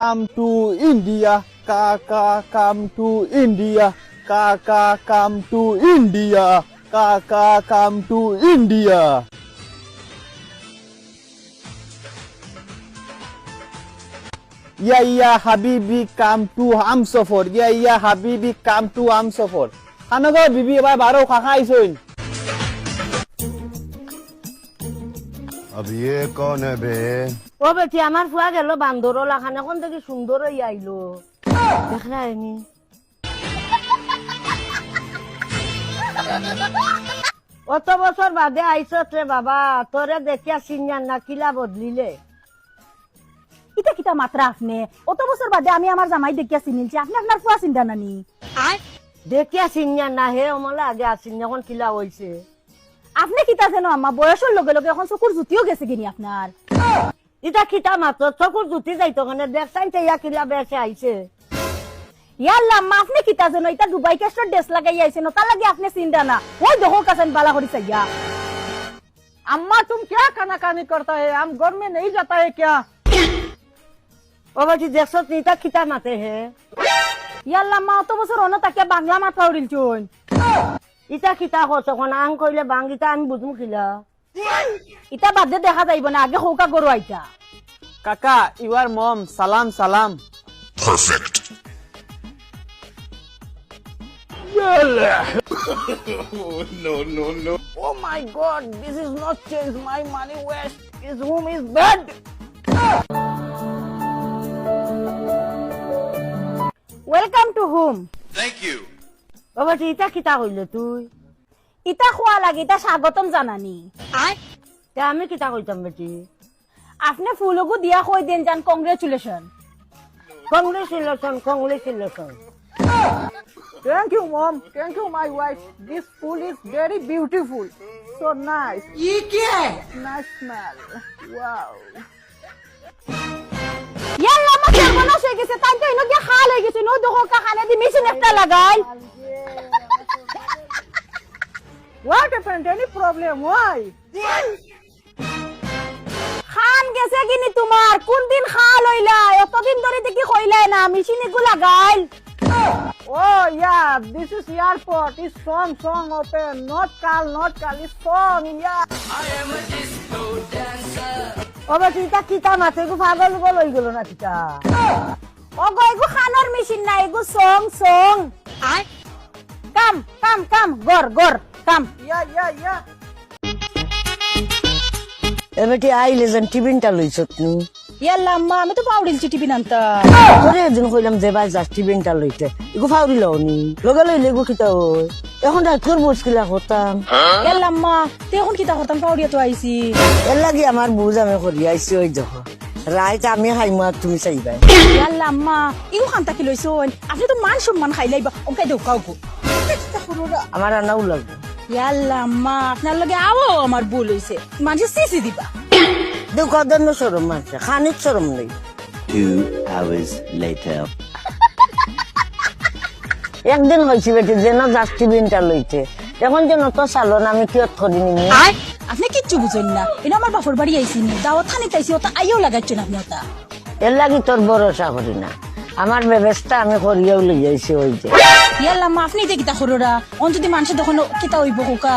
Come to India, Kaka, come to India, Kaka, come to India, Kaka, come to India. Yeah, Habibi, come to Hamsafar. Yeah, Habibi, come to Hamsafar. Hanago, Bibi, ebar baro khakha isoin. अब ये कौन है बे? ও বেটি আমার ফুয়া গেল বান্দরলা খানা কোন থেকে সুন্দর হই আইলো দেখলা নি অত বছর বাদে আইছত রে বাবা তোরে দেখিয়া সিনিয়ার না কিলা বদলিলে ইটা কিটা মাত্রা আপনি অত বছর বাদে আমি আমার জামাই দেখিয়া চিনিলছি আপনি আপনার ফুয়া চিন্তা নানি দেখিয়া সিনিয়ার না হে অমলা আগে আসিন যখন কিলা হইছে আপনি কিতা যেন আম্মা বয়সের লগে লগে এখন চকুর জুতিও গেছে কিনি আপনার ইটা খিতা মাত্র চকুর জুতি যাইতো কেন দেখছেন ইয়া কিলা বেসে আইছে ইয়াল্লা আম্মা আপনি কিতা যেন এটা দুবাই কেস্টর ড্রেস লাগাই আইছেন তার লাগে আপনি চিন্তা না ওই দেখো কাছেন বালা করি চাইয়া अम्मा तुम क्या कानाकानी करता है हम घर में नहीं जाता है क्या? ও বেটি দেখছ ইটা খিতা মাতে হে ইয়াল্লা আম্মা অত বছর অন্য তাকে বাংলা মাথা উড়িল চুন ইটা খিতা হচ্ছে এখন আং কইলে বাঙ্গিটা আমি বুঝমু খিলা ইটা বাদে দেখা যাইব না আগে হৌকা গরু আইতা Kaka, your mom, salam, salam. Perfect. Oh my God, this is not change. My money waste. His room is bad. Welcome to home ও বেটি ইটা খিতা কইলে তুই ইটা খোয়া লাগে ইটা স্বাগতম জানানি তে আমি কিতা কইতাম বেটি আপনি ফুলগু দিয়া কই দেন জান congratulation congratulation Thank you, mom. Thank you, my wife. This food is very beautiful. So nice. ये क्या है Nice smell. Wow. ইয়াল্লা মা সর্বনাশ হয়ে গেছে তাই তো ইনো গিয়া খাল হয়ে গেছে নো দেখো কাখানে দি মেশিন একটা লাগাই What happened? Any problem? Why? খান গেছে কিনি তোমার কোন দিন খাল হইলা এতদিন ধরে দেখি কইলাই না মেশিন এগু লাগাই Oh yeah, this is airport. It's song open. Not call. It's song. Yeah. ও বেটি ইটা কিতা মাতে গো পাগল গল হই গেল না কিতা ওগো এগু খানোর মেশিন না এগু সং কাম গর কাম Yeah. এ বেটি আইলে যেন টিফিনটা লইছত নি ইয়াল্লা আম্মা আমি তো পাউডিলছি টিফিন আনতা তোরে একদিন কইলাম যে ভাই যা টিফিনটা লইতে ইগো ফাউরি লওনি লগে লইলে গো কিতা হই এখন তাই তোর মুশকিলা হতাম ইয়াল্লা আম্মা তে এখন কিতা করতাম পাউডিয়া তো আইছি এর লাগি আমার বুঝ আমি করি আইছি ওই দেখো রাইত আমি খাইমা তুমি চাইবাই ইয়াল্লা আম্মা ইগু খান্তা কি লইছন আপনি তো মান সম্মান খাইলাইবা ওকে দেও কাউকো আমার আনাও লাগবে ইয়াল্লা আম্মা আপনার লগে আও আমার ভুল হইছে মাঝে সিসি দিবা দেও কদর ন শরম মারছে খানিক শরম নেই 2 hours later. একদিন হয়েছি বেটি যেন ডাস্টবিনটা লইতে এখন যেন তো চালন আমি কিয়ত করি নি আপনি কিচ্ছু বুঝেন না এটা আমার বাপর বাড়ি আইছি দাওয়াত খানি তাইছি ওটা আইও লাগাইছেন আপনি ওটা এর লাগি তোর ভরসা করি না আমার ব্যবস্থা আমি করিয়াও লই যাইছি ওই যে ইয়াল্লা আম্মা আপনি যে কিতা করোরা অন যদি মানুষে তখন কিতা হইব কোকা